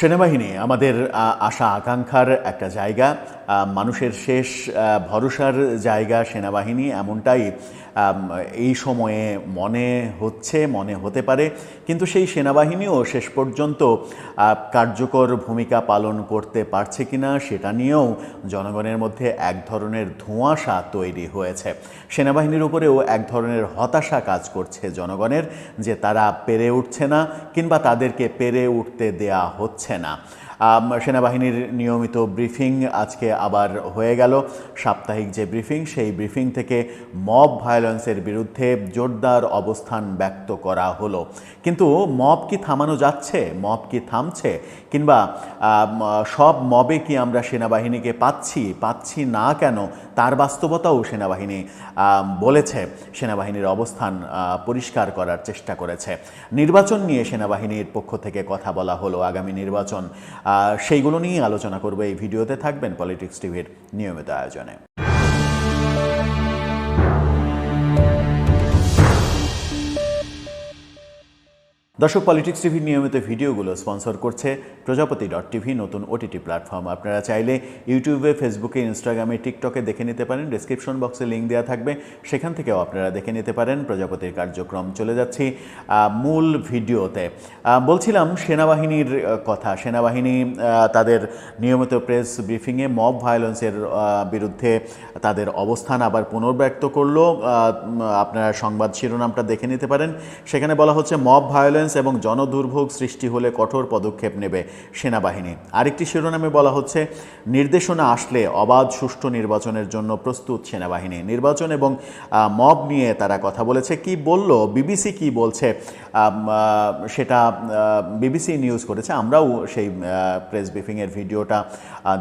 সেনাবাহিনী আমাদের আশা আকাঙ্ক্ষার একটা জায়গা, মানুষের শেষ ভরসার জায়গা সেনাবাহিনী, এমনটাই এই সময়ে মনে হতে পারে। কিন্তু সেই সেনাবাহিনীও শেষ পর্যন্ত কার্যকর ভূমিকা পালন করতে পারছে কিনা সেটা নিয়েও জনগণের মধ্যে এক ধরনের ধোঁয়াশা তৈরি হয়েছে। সেনাবাহিনীর উপরেও এক ধরনের হতাশা কাজ করছে জনগণের, যে তারা পেরে উঠছে না কিংবা তাদেরকে পেরে উঠতে দেয়া হচ্ছে না। সেনাবাহিনীর নিয়মিত ব্রিফিং আজকে আবার হয়ে গেল। সাপ্তাহিক যে ব্রিফিং, সেই ব্রিফিং থেকে মব ভায়োলেন্সের বিরুদ্ধে জোরদার অবস্থান ব্যক্ত করা হলো। কিন্তু মব কি থামানো যাচ্ছে? মব কি থামছে? কিংবা সব মবে কি আমরা সেনাবাহিনীকে পাচ্ছি না কেন, তার বাস্তবতাও সেনাবাহিনী বলেছে। সেনাবাহিনীর অবস্থান পরিষ্কার করার চেষ্টা করেছে। নির্বাচন নিয়ে সেনাবাহিনীর পক্ষ থেকে কথা বলা হলো, আগামী নির্বাচন, সেইগুলো নিয়ে আলোচনা করব এই ভিডিওতে। থাকবেন পলিটিক্স টিভির নিয়মিত আয়োজনে। দর্শক, পলিটিক্স টিভির নিয়মিত ভিডিওগুলো স্পন্সর করছে প্রজাপতি.টিভি, নতুন ওটিটি প্ল্যাটফর্ম। আপনারা চাইলে ইউটিউবে, ফেসবুকে, ইনস্টাগ্রামে, টিকটকে দেখে নিতে পারেন। ডেসক্রিপশন বক্সে লিঙ্ক দেওয়া থাকবে, সেখান থেকেও আপনারা দেখে নিতে পারেন প্রজাপতির কার্যক্রম। চলে যাচ্ছি মূল ভিডিওতে। বলছিলাম সেনাবাহিনীর কথা। সেনাবাহিনী তাদের নিয়মিত প্রেস ব্রিফিংয়ে মব ভায়োলেন্সের বিরুদ্ধে তাদের অবস্থান আবার পুনর্ব্যক্ত করলো। আপনারা সংবাদ শিরোনামটা দেখে নিতে পারেন। সেখানে বলা হচ্ছে, মব ভায়োলেন্স এবং জনদুর্ভোগ সৃষ্টি হলে কঠোর পদক্ষেপ নেবে সেনাবাহিনী। আরেকটি শিরোনামে বলা হচ্ছে, নির্দেশনা আসলে অবাধ সুষ্ঠু নির্বাচনের জন্য প্রস্তুত সেনাবাহিনী। নির্বাচন এবং মব নিয়ে তারা কথা বলেছে। কি বলল বিবিসি, কি বলছে সেটা বিবিসি নিউজ করেছে। আমরাও সেই প্রেস ব্রিফিংয়ের ভিডিওটা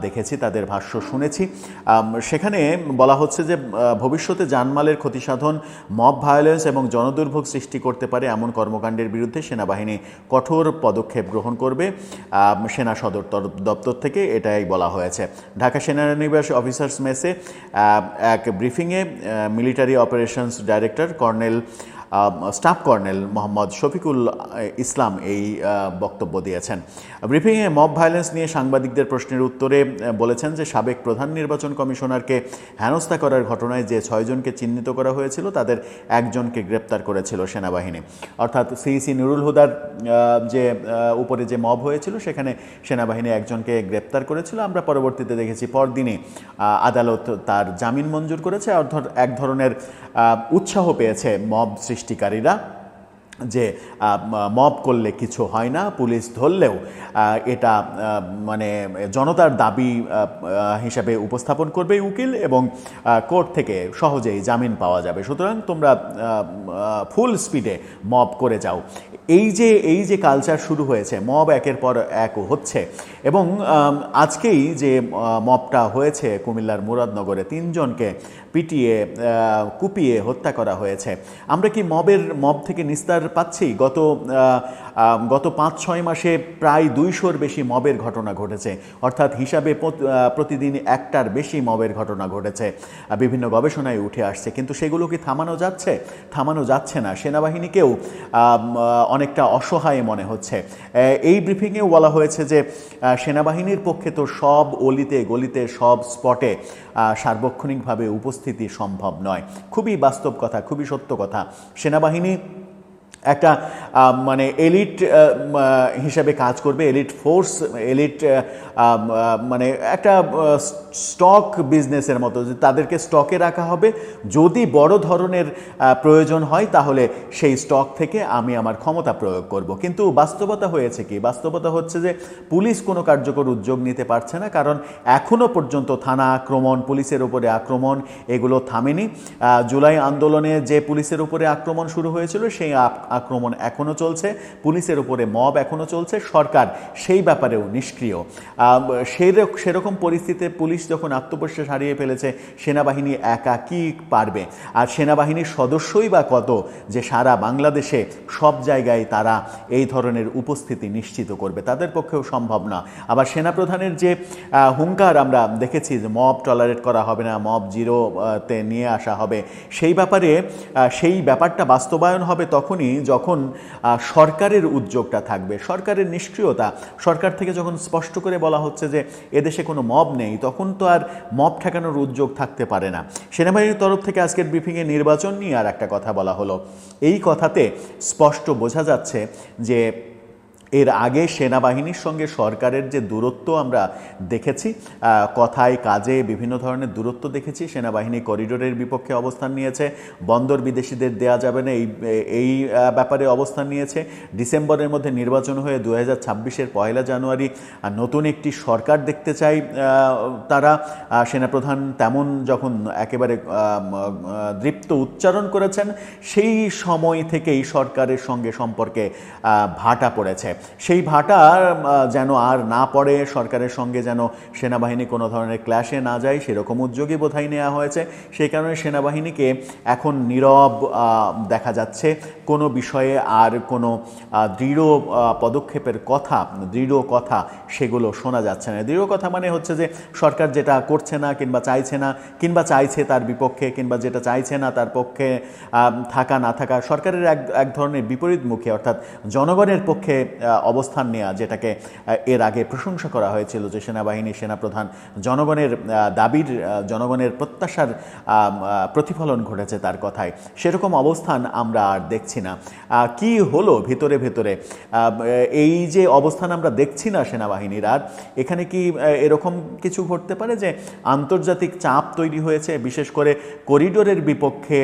দেখেছি, তাদের ভাষ্য শুনেছি। সেখানে বলা হচ্ছে যে ভবিষ্যতে জানমালের ক্ষতিসাধন, মব ভায়োলেন্স এবং জনদুর্ভোগ সৃষ্টি করতে পারে এমন কর্মকাণ্ডের বিরুদ্ধে সেনাবাহিনী কঠোর পদক্ষেপ গ্রহণ করবে। সেনা সদর দপ্তর থেকে এটাই বলা হয়েছে। ঢাকা সেনানিবাস অফিসার্স মেসে এক ব্রিফিংয়ে military operations director staff colonel Mohammad Shafiqul Islam এই বক্তব্য দিয়েছেন। ব্রিফিংয়ে মব ভায়োলেন্স নিয়ে সাংবাদিকদের প্রশ্নের উত্তরে বলেছেন যে সাবেক প্রধান নির্বাচন কমিশনারকে হেনস্থা করার ঘটনায় যে 6 জনকে চিহ্নিত করা হয়েছিল, তাদের একজনকে গ্রেপ্তার করেছিল সেনাবাহিনী। অর্থাৎ সিইসি নুরুল হুদার যে উপরে যে মব হয়েছিল, সেখানে সেনাবাহিনী একজনকে গ্রেপ্তার করেছিল। আমরা পরবর্তীতে দেখেছি পরদিনই আদালত তার জামিন মঞ্জুর করেছে। এক ধরনের উৎসাহ পেয়েছে মব সৃষ্টিকারীরা, যে মব করলে কিছু হয় না, পুলিশ ধরলেও এটা মানে জনতার দাবি হিসাবে উপস্থাপন করবে উকিল, এবং কোর্ট থেকে সহজেই জামিন পাওয়া যাবে। সুতরাং তোমরা ফুল স্পিডে মব করে যাও। এই যে কালচার শুরু হয়েছে, মব একের পর এক হচ্ছে। এবং আজকেই যে মবটা হয়েছে কুমিল্লার মুরাদনগরে, 3 জনকে পিটিয়ে কুপিয়ে হত্যা করা হয়েছে। আমরা কি মব থেকে নিস্তার পাচ্ছি? গত 5-6 মাসে প্রায় 200-র বেশি মবের ঘটনা ঘটেছে। অর্থাৎ হিসাবে প্রতিদিন 1টার বেশি মবের ঘটনা ঘটেছে, বিভিন্ন গবেষণায় উঠে আসছে। কিন্তু সেগুলো কি থামানো যাচ্ছে? থামানো যাচ্ছে না। সেনাবাহিনীকেও অনেকটা অসহায় মনে হচ্ছে। এই ব্রিফিংয়েও বলা হয়েছে যে সেনাবাহিনীর পক্ষে তো সব অলিতে গলিতে, সব স্পটে সার্বক্ষণিকভাবে উপস্থিতি সম্ভব নয়। খুবই বাস্তব কথা, খুবই সত্য কথা। সেনাবাহিনী একটা মানে এলিট হিসাবে কাজ করবে, এলিট ফোর্স, এলিট মানে একটা স্টক বিজনেসের মতো, যে তাদেরকে স্টকে রাখা হবে। যদি বড় ধরনের প্রয়োজন হয়, তাহলে সেই স্টক থেকে আমি আমার ক্ষমতা প্রয়োগ করব। কিন্তু বাস্তবতা হয়েছে কি? বাস্তবতা হচ্ছে যে পুলিশ কোনো কার্যকর উদ্যোগ নিতে পারছে না, কারণ এখনও পর্যন্ত থানা আক্রমণ, পুলিশের উপরে আক্রমণ, এগুলো থামেনি। জুলাই আন্দোলনে যে পুলিশের উপরে আক্রমণ শুরু হয়েছিল, সেই আক্রমণ এখনও চলছে। পুলিশের উপরে মব এখনও চলছে। সরকার সেই ব্যাপারেও নিষ্ক্রিয়। সেরকম পরিস্থিতিতে পুলিশ যখন আত্মবিশ্বাস হারিয়ে ফেলেছে, সেনাবাহিনী একা কি পারবে? আর সেনাবাহিনীর সদস্যই বা কত, যে সারা বাংলাদেশে সব জায়গায় তারা এই ধরনের উপস্থিতি নিশ্চিত করবে? তাদের পক্ষেও সম্ভব না। আবার সেনাপ্রধানের যে হুঙ্কার আমরা দেখেছি, যে মব টলারেট করা হবে না, মব জিরোতে নিয়ে আসা হবে, সেই ব্যাপারটা বাস্তবায়ন হবে তখনই যখন সরকারের উদ্যোগটা থাকবে, সরকারের নিষ্ক্রিয়তা, সরকার থেকে যখন স্পষ্ট করে বলা হচ্ছে যে এদেশে কোনো মব নেই, তখন তো আর মব ঠেকানোর উদ্যোগ থাকতে পারে না। সেনাবাহিনীর তরফ থেকে আজকের ব্রিফিংয়ে নির্বাচন নিয়ে আর একটা কথা বলা হলো। এই কথাতে স্পষ্ট বোঝা যাচ্ছে যে এর আগে সেনাবাহিনীর সঙ্গে সরকারের যে দূরত্ব আমরা দেখেছি, কথায় কাজে বিভিন্ন ধরনের দূরত্ব দেখেছি। সেনাবাহিনী করিডোরের বিপক্ষে অবস্থান নিয়েছে, বন্দর বিদেশিদের দেয়া যাবে না এই ব্যাপারে অবস্থান নিয়েছে। ডিসেম্বরের মধ্যে নির্বাচন হয়ে 2026-এর 1 জানুয়ারি নতুন একটি সরকার দেখতে চাই তারা। সেনাপ্রধান তেমন যখন একেবারে দৃপ্ত উচ্চারণ করেছেন, সেই সময় থেকেই সরকারের সঙ্গে সম্পর্কে ভাটা পড়েছে। সেই ভাটা যেন আর না পড়ে, সরকারের সঙ্গে যেন সেনাবাহিনী কোনো ধরনের ক্ল্যাশে না যায়, সেরকম উদ্যোগই বোধহয় নেওয়া হয়েছে। সেই কারণে সেনাবাহিনীকে এখন নীরব দেখা যাচ্ছে। কোনো বিষয়ে আর কোনো দৃঢ় পদক্ষেপের কথা, দৃঢ় কথা সেগুলো শোনা যাচ্ছে না। দৃঢ় কথা মানে হচ্ছে যে সরকার যেটা করছে না কিংবা চাইছে না, কিংবা চাইছে তার বিপক্ষে, কিংবা যেটা চাইছে না তার পক্ষে থাকা না থাকা, সরকারের এক ধরনের বিপরীতমুখী, অর্থাৎ জনগণের পক্ষে অবস্থান নেওয়া, যেটাকে এর আগে প্রশংসা করা হয়েছিল যে সেনাবাহিনী, সেনাপ্রধান জনগণের দাবির, জনগণের প্রত্যাশার প্রতিফলন ঘটেছে তার কথায়, সেরকম অবস্থান আমরা আর দেখছি না। কি হলো ভিতরে ভেতরে এই যে অবস্থান আমরা দেখছি না সেনাবাহিনীর আর, এখানে কি এরকম কিছু ঘটতে পারে যে আন্তর্জাতিক চাপ তৈরি হয়েছে, বিশেষ করে করিডোরের বিপক্ষে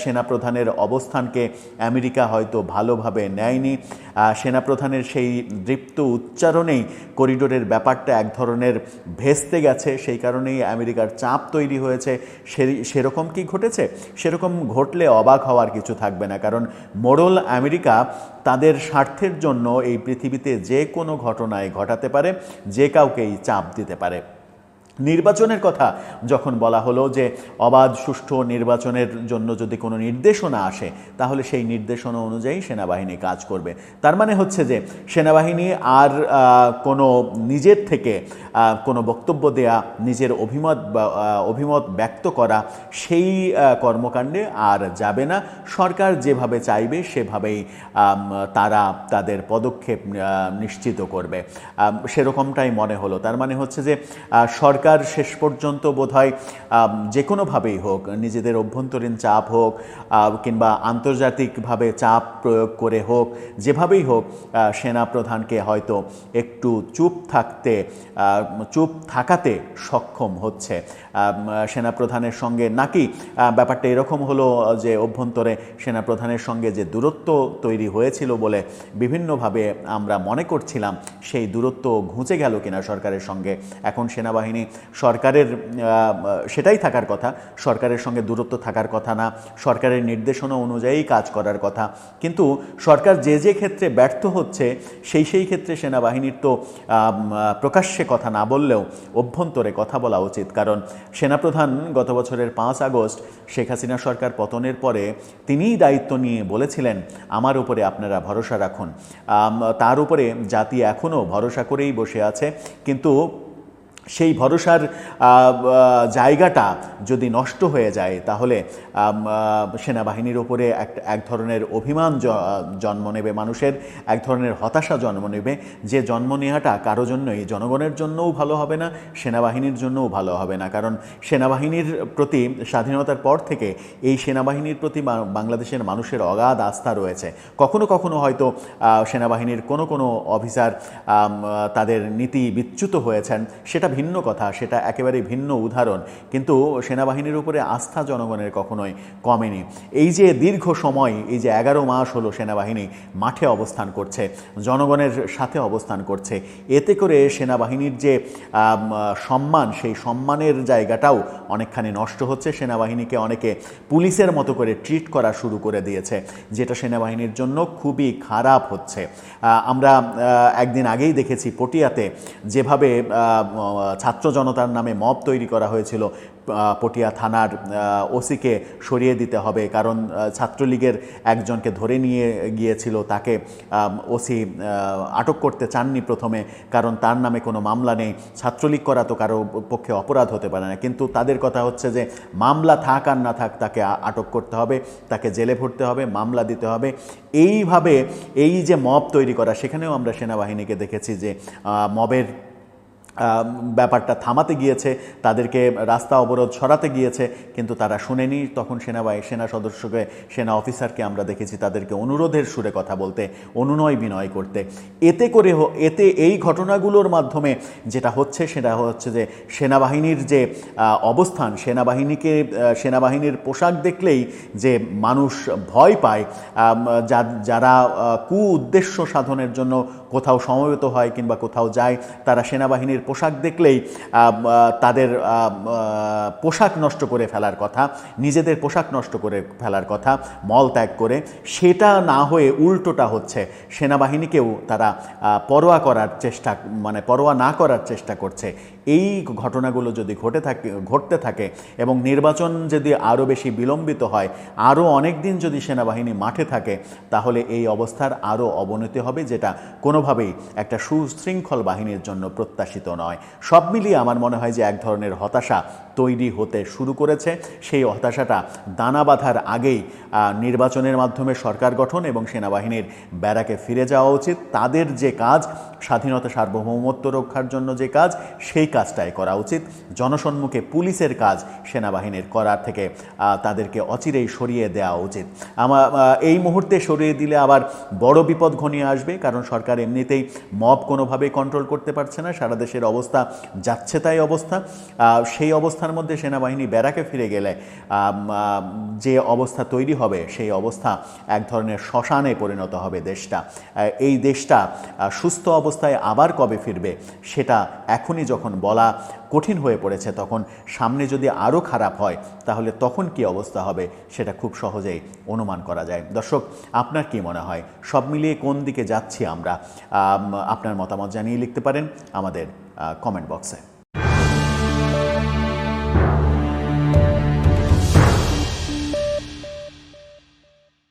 সেনাপ্রধানের অবস্থানকে আমেরিকা হয়তো ভালোভাবে নেয়নি। সেনাপ্রধানের সেই দৃপ্ত উচ্চারণেই করিডোরের ব্যাপারটা এক ধরনের ভেস্তে গেছে, সেই কারণেই আমেরিকার চাপ তৈরি হয়েছে। সেরকম কি ঘটেছে? সেরকম ঘটলে অবাক হওয়ার কিছু থাকবে না, কারণ মোড়ল আমেরিকা তাদের স্বার্থের জন্য এই পৃথিবীতে যে কোনো ঘটনায় ঘটাতে পারে, যে কাউকেই চাপ দিতে পারে। নির্বাচনের কথা যখন বলা হলো যে অবাধ সুষ্ঠু নির্বাচনের জন্য যদি কোনো নির্দেশনা আসে, তাহলে সেই নির্দেশনা অনুযায়ী সেনাবাহিনী কাজ করবে। তার মানে হচ্ছে যে সেনাবাহিনী আর কোনো নিজের থেকে কোনো বক্তব্য দেয়া, নিজের অভিমত ব্যক্ত করা, সেই কর্মকাণ্ডে আর যাবে না। সরকার যেভাবে চাইবে সেভাবেই তারা তাদের পদক্ষেপ নিশ্চিত করবে, সেরকমটাই মনে হলো। তার মানে হচ্ছে যে সরকার শেষ পর্যন্ত বোধহয় যে কোনোভাবেই হোক, নিজেদের অভ্যন্তরীণ চাপ হোক কিংবা আন্তর্জাতিকভাবে চাপ প্রয়োগ করে হোক, যেভাবেই হোক, সেনাপ্রধানকে হয়তো একটু চুপ থাকাতে সক্ষম হচ্ছে। সেনাপ্রধানের সঙ্গে নাকি ব্যাপারটা এরকম হলো যে অভ্যন্তরে সেনাপ্রধানের সঙ্গে যে দূরত্ব তৈরি হয়েছিল বলে বিভিন্নভাবে আমরা মনে করছিলাম, সেই দূরত্ব ঘুচে গেল কিনা সরকারের সঙ্গে। এখন সেনাবাহিনী সরকারের সেটাই থাকার কথা, সরকারের সঙ্গে দূরত্ব থাকার কথা না, সরকারের নির্দেশনা অনুযায়ী কাজ করার কথা। কিন্তু সরকার যে ক্ষেত্রে ব্যর্থ হচ্ছে, সেই ক্ষেত্রে সেনাবাহিনীর তো প্রকাশ্যে কথা না বললেও অভ্যন্তরে কথা বলা উচিত। কারণ সেনাপ্রধান গত বছরের 5 আগস্ট শেখ হাসিনা সরকার পতনের পরে তিনিই দায়িত্ব নিয়ে বলেছিলেন, আমার উপরে আপনারা ভরসা রাখুন। তার উপরে জাতি এখনও ভরসা করেই বসে আছে। কিন্তু সেই ভরসার জায়গাটা যদি নষ্ট হয়ে যায়, তাহলে সেনাবাহিনীর ওপরে এক ধরনের অভিমান জন্ম নেবে, মানুষের এক ধরনের হতাশা জন্ম নেবে, যে জন্ম নেওয়াটা কারো জন্যই, জনগণের জন্যও ভালো হবে না, সেনাবাহিনীর জন্যও ভালো হবে না। কারণ সেনাবাহিনীর প্রতি স্বাধীনতার পর থেকে এই সেনাবাহিনীর প্রতি বাংলাদেশের মানুষের অগাধ আস্থা রয়েছে। কখনো কখনো হয়তো সেনাবাহিনীর কোনো অফিসার তাদের নীতি বিচ্যুত হয়েছেন, সেটা ভিন্ন কথা, সেটা একেবারে ভিন্ন উদাহরণ। কিন্তু সেনাবাহিনীর উপরে আস্থা জনগণের কখনোই কমেনি। এই যে দীর্ঘ সময়, এই যে 11 মাস হলো সেনাবাহিনী মাঠে অবস্থান করছে, জনগণের সাথে অবস্থান করছে, এতে করে সেনাবাহিনীর যে সম্মান, সেই সম্মানের জায়গাটাও অনেকখানি নষ্ট হচ্ছে। সেনাবাহিনীকে অনেকে পুলিশের মতো করে ট্রিট করা শুরু করে দিয়েছে, যেটা সেনাবাহিনীর জন্য খুবই খারাপ হচ্ছে। আমরা একদিন আগেই দেখেছি পটিয়াতে যেভাবে ছাত্র জনতার নামে মব তৈরি করা হয়েছিল, পটিয়া থানার ওসিকে সরিয়ে দিতে হবে, কারণ ছাত্রলীগের একজনকে ধরে নিয়ে গিয়েছিল, তাকে ওসি আটক করতে চাননি প্রথমে, কারণ তার নামে কোনো মামলা নেই। ছাত্রলীগ করা তো কারো পক্ষে অপরাধ হতে পারে না, কিন্তু তাদের কথা হচ্ছে যে মামলা থাক আর না থাক তাকে আটক করতে হবে, তাকে জেলে ভরতে হবে, মামলা দিতে হবে। এইভাবে এই যে মব তৈরি করা, সেখানেও আমরা সেনাবাহিনীকে দেখেছি যে মবের ব্যাপারটা থামাতে গিয়েছে, তাদেরকে রাস্তা অবরোধ সরাতে গিয়েছে, কিন্তু তারা শুনেনি। তখন সেনা সদস্যকে, সেনা অফিসারকে আমরা দেখেছি তাদেরকে অনুরোধের সুরে কথা বলতে, অনুনয় বিনয় করতে। এতে এই ঘটনাগুলোর মাধ্যমে যেটা হচ্ছে সেটা হচ্ছে যে সেনাবাহিনীর যে অবস্থান, সেনাবাহিনীর পোশাক দেখলেই যে মানুষ ভয় পায়, যারা উদ্দেশ্য সাধনের জন্য কোথাও সমবেত হয় কিংবা কোথাও যায়, তারা সেনাবাহিনীর পোশাক দেখলেই তাদের পোশাক নষ্ট করে ফেলার কথা, নিজেদের পোশাক নষ্ট করে ফেলার কথা, মল ত্যাগ করে। সেটা না হয়ে উল্টোটা হচ্ছে, সেনাবাহিনীকেও তারা পরোয়া না করার চেষ্টা করছে। এই ঘটনাগুলো যদি ঘটতে থাকে এবং নির্বাচন যদি আরও বেশি বিলম্বিত হয়, আরও অনেক দিন যদি সেনাবাহিনী মাঠে থাকে, তাহলে এই অবস্থার আরও অবনতি হবে, যেটা কোনোভাবেই একটা সুশৃঙ্খল বাহিনীর জন্য প্রত্যাশিত নয়। সব মিলিয়ে আমার মনে হয় যে এক ধরনের হতাশা তৈরি হতে শুরু করেছে। সেই হতাশাটা দানা বাঁধার আগেই নির্বাচনের মাধ্যমে সরকার গঠন এবং সেনাবাহিনীর ব্যারাকে ফিরে যাওয়া উচিত। তাদের যে কাজ, স্বাধীনতা সার্বভৌমত্ব রক্ষার জন্য যে কাজ, সেই কাজটাই করা উচিত। জনসম্মুখে পুলিশের কাজ সেনাবাহিনীর করার থেকে তাদেরকে অচিরেই সরিয়ে দেওয়া উচিত। এই মুহূর্তে সরিয়ে দিলে আবার বড় বিপদ ঘনিয়ে আসবে, কারণ সরকার এমনিতেই মব কোনোভাবেই কন্ট্রোল করতে পারছে না। সারা দেশের অবস্থা যাচ্ছে তাই অবস্থা। সেই অবস্থার মধ্যে সেনাবাহিনী ব্যারাকে ফিরে গেলে যে অবস্থা তৈরি হবে, সেই অবস্থা এক ধরনের শ্মশানে পরিণত হবে দেশটা। এই দেশটা সুস্থ অবস্থায় আবার কবে ফিরবে, সেটা এখনই যখন বলা কঠিন হয়ে পড়েছে, তখন সামনে যদি আরও খারাপ হয়, তাহলে তখন কি অবস্থা হবে সেটা খুব সহজেই অনুমান করা যায়। দর্শক, আপনার কি মনে হয়, সব মিলিয়ে কোন দিকে যাচ্ছি আমরা? আপনার মতামত জানিয়ে লিখতে পারেন আমাদের কমেন্ট বক্সে।